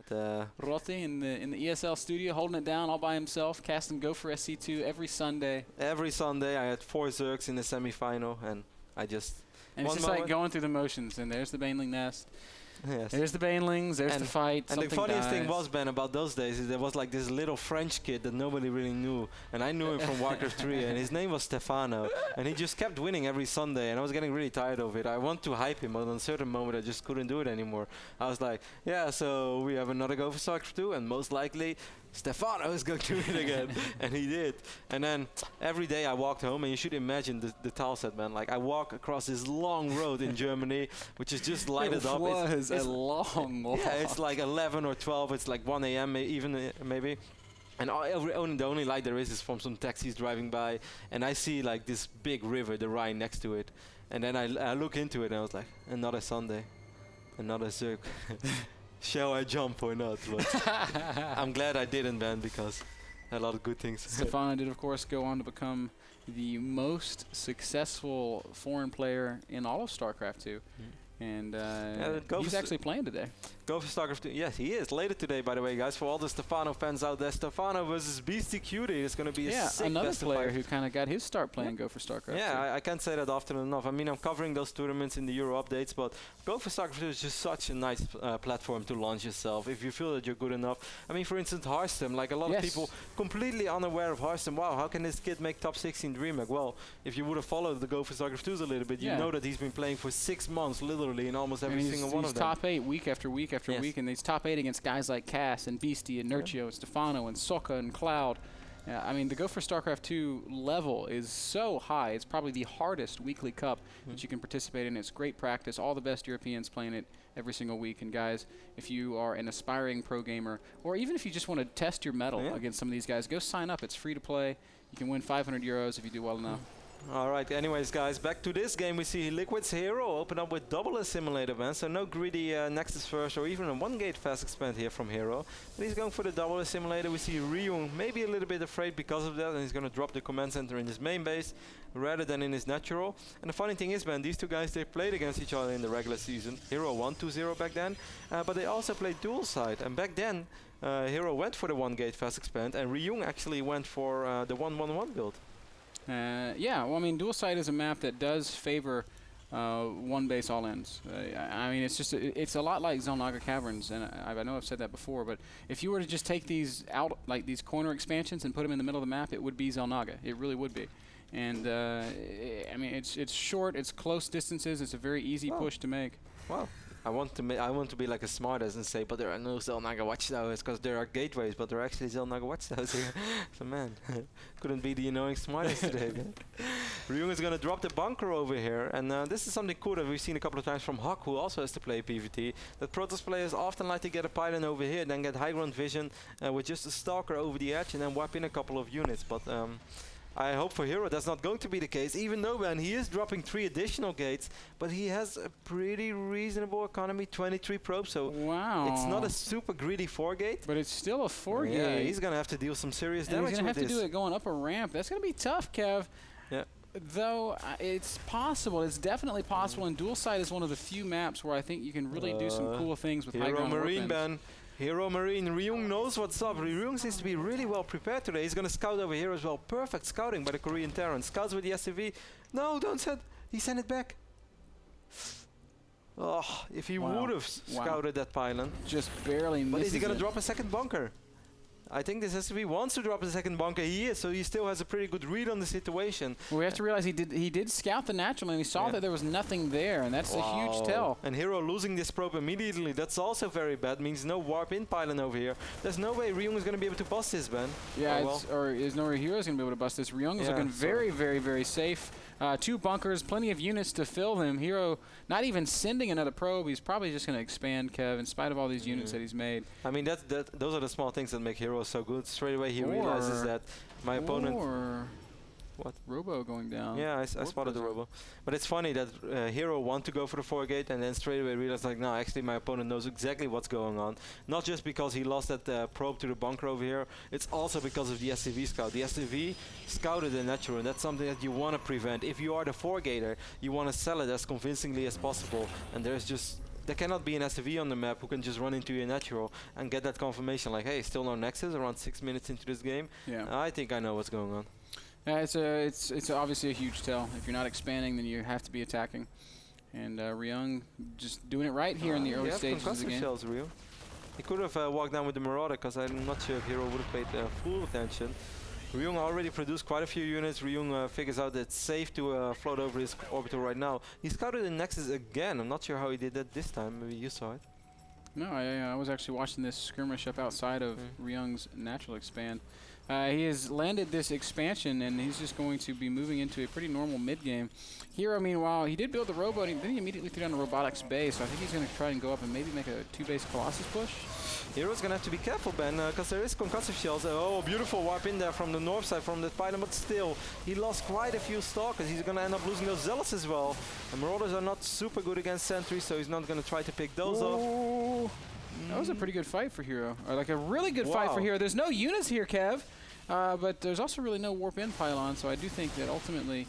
Rotti in the ESL studio, holding it down all by himself, casting Go for SC2 every Sunday. Every Sunday, I had 4 Zergs in the semi-final, and I just... And it's just like going through the motions, and there's the Baneling nest. Yes. There's the Banelings, there's the fight. And the funniest thing was, Ben, about those days is there was like this little French kid that nobody really knew. And I knew him from Warcraft 3, and his name was Stefano. And he just kept winning every Sunday, and I was getting really tired of it. I want to hype him, but on a certain moment I just couldn't do it anymore. I was like, yeah, so we have another Go for StarCraft 2, and most likely Stefano is going to do it again. And he did. And then every day I walked home, and you should imagine the tile set, man. Like, I walk across this long road in Germany, which is just lighted up. It's a long walk. Yeah, it's like 11 or 12. It's like 1 a.m. even maybe. And the only light there is from some taxis driving by. And I see like this big river, the Rhine, next to it. And then I look into it, and I was like, another Sunday, another Zerg. Shall I jump or not? But I'm glad I didn't, man, because a lot of good things. Stefano did, of course, go on to become the most successful foreign player in all of StarCraft 2. And he's actually playing today. Go for StarCraft 2. Yes, he is. Later today, by the way, guys, for all the Stefano fans out there, Stefano versus Beastie Cutie is going to be a sick another player who kind of got his start playing Go for StarCraft. Yeah, I can't say that often enough. I mean, I'm covering those tournaments in the Euro updates, but Go for StarCraft 2 is just such a nice platform to launch yourself if you feel that you're good enough. I mean, for instance, HerO, like a lot of people completely unaware of HerO. Wow, how can this kid make top 16 DreamHack? Well, if you would have followed the Go for StarCraft 2s a little bit, you know that he's been playing for 6 months, literally, in almost every single one of them. He's top 8 week after week after week, and he's top 8 against guys like Cass and Beastie and Nerchio and Stefano and Sokka and Cloud. I mean, the Go for StarCraft 2 level is so high. It's probably the hardest weekly cup that you can participate in. It's great practice. All the best Europeans playing it every single week. And guys, if you are an aspiring pro gamer, or even if you just want to test your mettle against some of these guys, go sign up. It's free to play. You can win 500 euros if you do well enough. All right, anyways, guys, back to this game. We see Liquid's HerO open up with double assimilator, man. So no greedy Nexus first or even a 1-gate fast expand here from HerO. But he's going for the double assimilator. We see Ryung maybe a little bit afraid because of that, and he's going to drop the command center in his main base rather than in his natural. And the funny thing is, man, these two guys, they played against each other in the regular season. HerO won 2-0 back then, but they also played dual side. And back then, HerO went for the 1-gate fast expand, and Ryung actually went for the 1-1-1 build. Yeah, well, I mean, dual side is a map that does favor one base all ends. I mean, it's just it's a lot like Xel'Naga Caverns, and I know I've said that before, but if you were to just take these out, like these corner expansions, and put them in the middle of the map, it would be Xel'Naga. It really would be. And I mean, it's short, it's close distances, it's a very easy push to make. Wow. I want to be like a smartass and say, but there are no Xel'Naga watchtowers because there are gateways, but there are actually Xel'Naga watchtowers here. So man, couldn't be the annoying smartass today. Ryung is gonna drop the bunker over here, and this is something cool that we've seen a couple of times from Hawk, who also has to play PvT. That Protoss players often like to get a pylon over here, then get high ground vision with just a stalker over the edge, and then wipe in a couple of units. But I hope for HerO that's not going to be the case, even though, man, he is dropping 3 additional gates, but he has a pretty reasonable economy, 23 probes, so it's not a super greedy 4-gate. But it's still a 4-gate. Yeah, he's going to have to deal some serious damage with this. He's going to have to do it going up a ramp. That's going to be tough, Kev. Yeah. Though it's possible, it's definitely possible, and dual side is one of the few maps where I think you can really do some cool things with high ground Marine, Ben. HerO Marine. Ryung knows what's up. Ryung seems to be really well prepared today. He's going to scout over here as well. Perfect scouting by the Korean Terran. Scouts with the SCV. No, don't send. He sent it back. Oh, if he would have scouted that pylon. Just barely misses. But is he going to drop a second bunker? I think this SCV wants to drop a second bunker. He is, so he still has a pretty good read on the situation. Well, we have to realize he did scout the natural, and he saw that there was nothing there, and that's a huge tell. And HerO losing this probe immediately, that's also very bad. Means no warp in pylon over here. There's no way Ryung is going to be able to bust this, Ben. Yeah, or there's no way HerO is going to be able to bust this. Ryung is looking very, very, very safe. 2 bunkers, plenty of units to fill them. HerO not even sending another probe. He's probably just going to expand, Kev, in spite of all these units that he's made. I mean, those are the small things that make HerO so good. Straight away he realizes that my opponent... What? Robo going down. Yeah, I spotted the Robo. But it's funny that HerO want to go for the 4-gate and then straight away realize, like, no, actually my opponent knows exactly what's going on. Not just because he lost that probe to the bunker over here, it's also because of the SCV scout. The SCV scouted the natural, and that's something that you want to prevent. If you are the 4-gater, you want to sell it as convincingly as possible, and there's just there cannot be an SCV on the map who can just run into your natural and get that confirmation like, hey, still no Nexus around 6 minutes into this game. Yeah. I think I know what's going on. It's obviously a huge tell. If you're not expanding, then you have to be attacking. And Ryung just doing it right here in the early stages of the game. Shells, Ryung. He could have walked down with the Marauder, because I'm not sure if HerO would have paid full attention. Ryung already produced quite a few units. Ryung figures out that it's safe to float over his orbital right now. He scouted the Nexus again. I'm not sure how he did that this time. Maybe you saw it. No, I was actually watching this skirmish up outside of Ryung's natural expand. He has landed this expansion, and he's just going to be moving into a pretty normal mid-game. HerO, meanwhile, he did build the robo, and then he immediately threw down the robotics base, so I think he's going to try and go up and maybe make a 2-base Colossus push. HerO's going to have to be careful, Ben, because there is concussive shells. Oh, beautiful warp in there from the north side, from the pylon, but still, he lost quite a few Stalkers. He's going to end up losing those Zealots as well. And Marauders are not super good against Sentries, so he's not going to try to pick those off. That was a pretty good fight for HerO, or like a really good fight for HerO. There's no units here, Kev. But there's also really no warp in pylon, so I do think that ultimately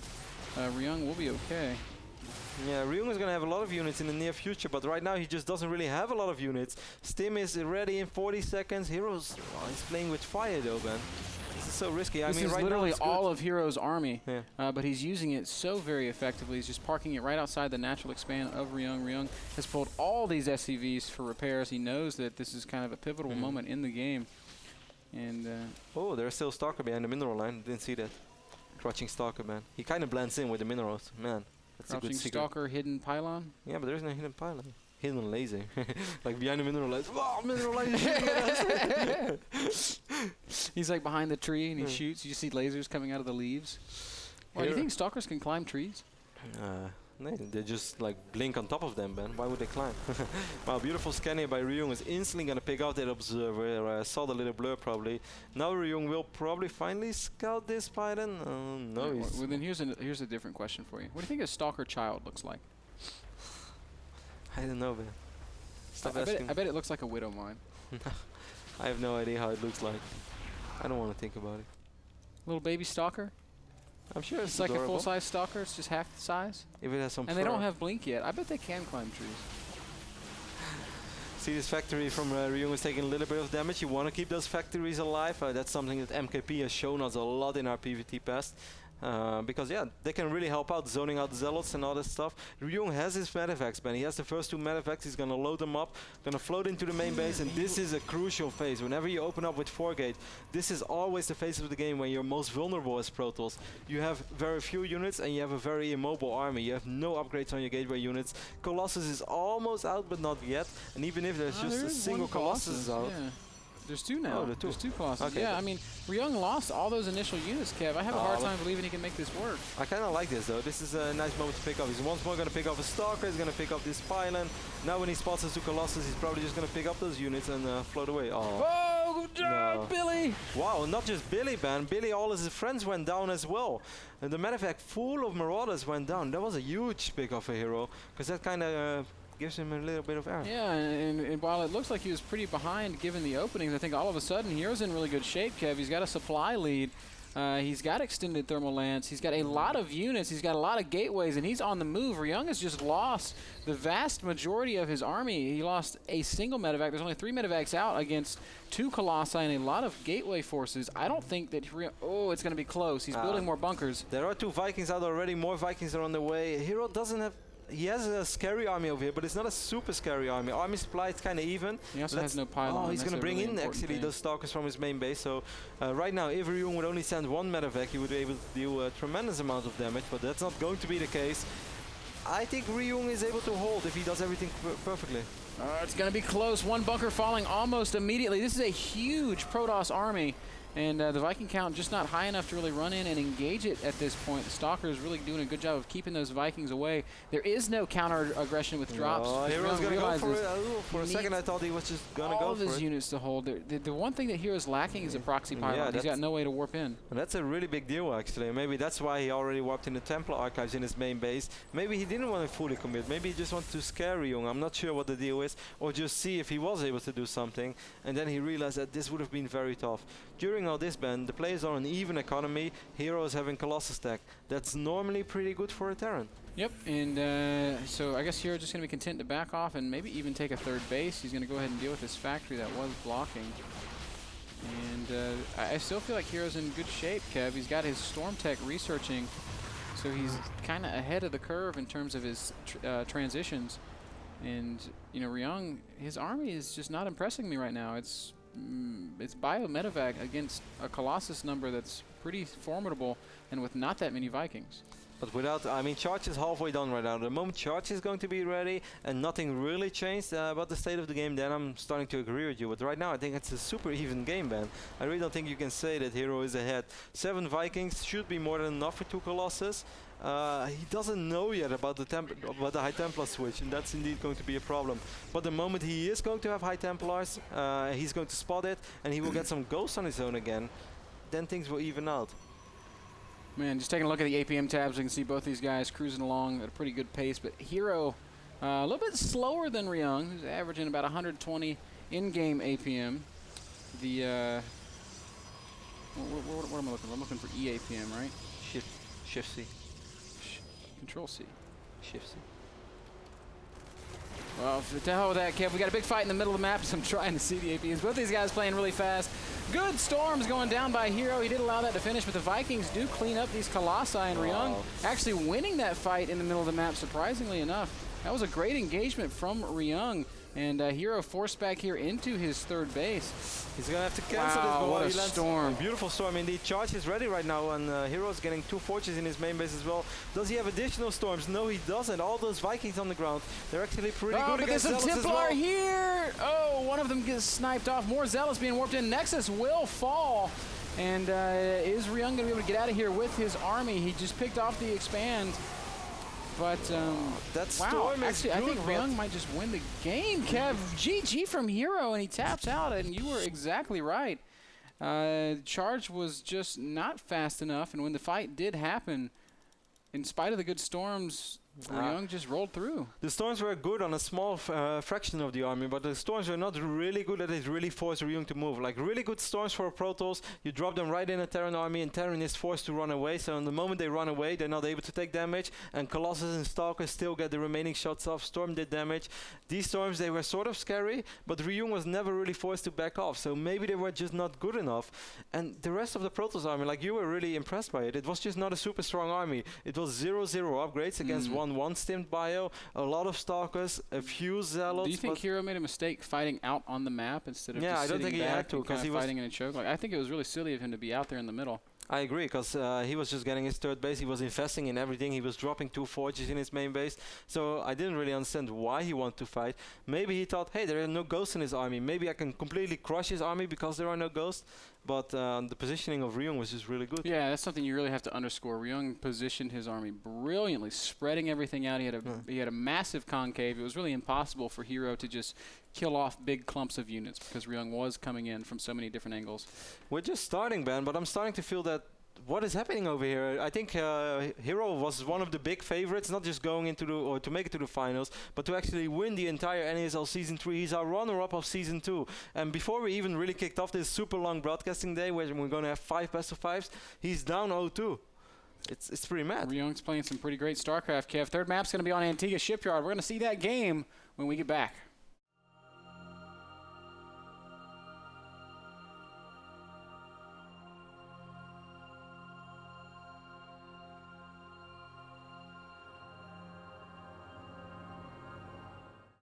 Ryung will be okay. Yeah, Ryung is going to have a lot of units in the near future, but right now he just doesn't really have a lot of units. Stim is ready in 40 seconds. HerO's he's playing with fire though, man. This is so risky. This I mean, is right literally now all of HerO's army, yeah. but he's using it so very effectively. He's just parking it right outside the natural expand of Ryung. Ryung has pulled all these SCVs for repairs. He knows that this is kind of a pivotal moment in the game. And oh, there's still Stalker behind the mineral line. Didn't see that. Crouching Stalker, man. He kind of blends in with the minerals, man. That's Crouching a good secret. Stalker, hidden pylon. Yeah, but there's no hidden pylon. Hidden laser, like behind the mineral line. Wow, mineral line is shooting at us. He's like behind the tree and he shoots. You see lasers coming out of the leaves. Well, do you think Stalkers can climb trees? They just like blink on top of them, man. Why would they climb? Wow, beautiful scan here by Ryung is instantly gonna pick out that observer. I saw the little blur probably. Now Ryung will probably finally scout this pylon. No, yeah, well, then here's a different question for you. What do you think a Stalker child looks like? I don't know, man. Stop asking. I bet it looks like a widow mine. I have no idea how it looks like. I don't want to think about it. Little baby Stalker? I'm sure it's like a full-size Stalker. It's just half the size. If it has some. And they don't have blink yet. I bet they can climb trees. See, this factory from Ryung is taking a little bit of damage. You want to keep those factories alive. That's something that MKP has shown us a lot in our PvT past. Because yeah, they can really help out zoning out Zealots and all that stuff. Ryung has his medevacs, man. He has the first 2 medevacs. He's gonna load them up, gonna float into the main base, and this is a crucial phase. Whenever you open up with 4-gate, this is always the phase of the game when you're most vulnerable as Protoss. You have very few units and you have a very immobile army. You have no upgrades on your gateway units. Colossus is almost out, but not yet. And even if there's just a single Colossus out. Yeah. There's 2 now. Oh, there's 2 Colossus. Okay, yeah, I mean, Ryung lost all those initial units, Kev. I have a hard time believing he can make this work. I kind of like this, though. This is a nice moment to pick up. He's once more going to pick up a Stalker. He's going to pick up this pylon. Now when he spots the 2 Colossus, he's probably just going to pick up those units and float away. Oh, good job, Billy! Wow, not just Billy, man. Billy, all his friends went down as well. And the matter of fact, full of Marauders went down. That was a huge pick off for HerO, because that kind of gives him a little bit of air. Yeah, and while it looks like he was pretty behind given the openings, I think all of a sudden HerO's in really good shape, Kev. He's got a supply lead. He's got extended thermal lance. He's got a lot of units. He's got a lot of gateways, and he's on the move. Ryung has just lost the vast majority of his army. He lost a single medevac. There's only 3 medevacs out against 2 Colossi and a lot of gateway forces. I don't think that it's going to be close. He's building more bunkers. There are 2 Vikings out already. More Vikings are on the way. HerO doesn't have... He has a scary army over here, but it's not a super scary army. Army supply is kind of even. He also has no pylon. Oh, he's going to bring in actually those Stalkers from his main base. So right now, if Ryung would only send 1 medevac, he would be able to deal a tremendous amount of damage, but that's not going to be the case. I think Ryung is able to hold if he does everything perfectly. It's going to be close. 1 bunker falling almost immediately. This is a huge Protoss army. And the Viking count just not high enough to really run in and engage it at this point. The Stalker is really doing a good job of keeping those Vikings away. There is no counter aggression with drops. Oh, HerO's going to go for it. For a second, I thought he was just going to go for it. All of his units to hold. The one thing that HerO's lacking is a proxy pylon. Yeah, he's got no way to warp in. And that's a really big deal, actually. Maybe that's why he already warped in the Templar archives in his main base. Maybe he didn't want to fully commit. Maybe he just wanted to scare Ryung. I'm not sure what the deal is. Or just see if he was able to do something. And then he realized that this would have been very tough. During all this, Ben, the players are on even economy. HerO is having Colossus tech. That's normally pretty good for a Terran. Yep, and so I guess HerO just going to be content to back off and maybe even take a third base. He's going to go ahead and deal with this factory that was blocking. And I still feel like HerO's in good shape, Kev. He's got his Storm Tech researching, so he's kind of ahead of the curve in terms of his transitions. And, you know, Ryung, his army is just not impressing me right now. It's bio-medevac against a Colossus number that's pretty formidable and with not that many Vikings. But without, I mean, Charge is halfway done right now. The moment Charge is going to be ready and nothing really changed about the state of the game, then I'm starting to agree with you. But right now, I think it's a super even game, Ben. I really don't think you can say that HerO is ahead. 7 Vikings should be more than enough for 2 Colossus. He doesn't know yet about the High Templar switch, and that's indeed going to be a problem. But the moment he is going to have High Templars, he's going to spot it, and he will get some ghosts on his own again. Then things will even out. Man, just taking a look at the APM tabs, we can see both these guys cruising along at a pretty good pace. But HerO, a little bit slower than Ryung, who's averaging about 120 in-game APM. The what am I looking for? I'm looking for EAPM, right? Shift C. Control C. Shift C. Well, to hell with that, Kev. We got a big fight in the middle of the map, so I'm trying to see the APMs. Both these guys playing really fast. Good storms going down by HerO. He did allow that to finish, but the Vikings do clean up these Colossi, and Ryung actually winning that fight in the middle of the map, surprisingly enough. That was a great engagement from Ryung, and HerO forced back here into his third base. He's going to have to cancel this. Wow, what a storm. Beautiful storm indeed. Charge is ready right now, and HerO's getting 2 forges in his main base as well. Does he have additional storms? No, he doesn't. All those Vikings on the ground, they're actually pretty good against Zealous as well. Templar here! Oh, one of them gets sniped off. More Zealous being warped in. Nexus will fall. And is Ryung going to be able to get out of here with his army? He just picked off the expand. But, that wow, storm actually, is I good, think Ryung might just win the game, Kev. GG from HerO, and he taps out, and you were exactly right. Charge was just not fast enough, and when the fight did happen, in spite of the good storms, Ryung just rolled through. The storms were good on a small fraction of the army, but the storms were not really good that it really forced Ryung to move. Like really good storms for Protoss, you drop them right in a Terran army and Terran is forced to run away. So in the moment they run away, they're not able to take damage, and Colossus and Stalkers still get the remaining shots off. Storm did damage. These storms, they were sort of scary, but Ryung was never really forced to back off. So maybe they were just not good enough. And the rest of the Protoss army, like you were really impressed by it. It was just not a super strong army. It was 0-0 upgrades against 1-1 stimmed bio, a lot of Stalkers, a few Zealots. Do you think HerO made a mistake fighting out on the map instead of just sitting back had to, and he was fighting in a choke? Like, I think it was really silly of him to be out there in the middle. I agree, because he was just getting his third base. He was investing in everything. He was dropping 2 forges in his main base. So I didn't really understand why he wanted to fight. Maybe he thought, hey, there are no ghosts in his army. Maybe I can completely crush his army because there are no ghosts. But the positioning of Ryung was just really good. Yeah, that's something you really have to underscore. Ryung positioned his army brilliantly, spreading everything out. He had a massive concave. It was really impossible for HerO to just kill off big clumps of units because Ryung was coming in from so many different angles. We're just starting, Ben, but I'm starting to feel that what is happening over here? I think HerO was one of the big favorites, not just going into or to make it to the finals, but to actually win the entire NASL Season 3. He's our runner-up of Season 2. And before we even really kicked off this super long broadcasting day, where we're going to have 5 best-of-5s, he's down 0-2. It's pretty mad. Ryung's playing some pretty great StarCraft, Kev. Third map's going to be on Antigua Shipyard. We're going to see that game when we get back.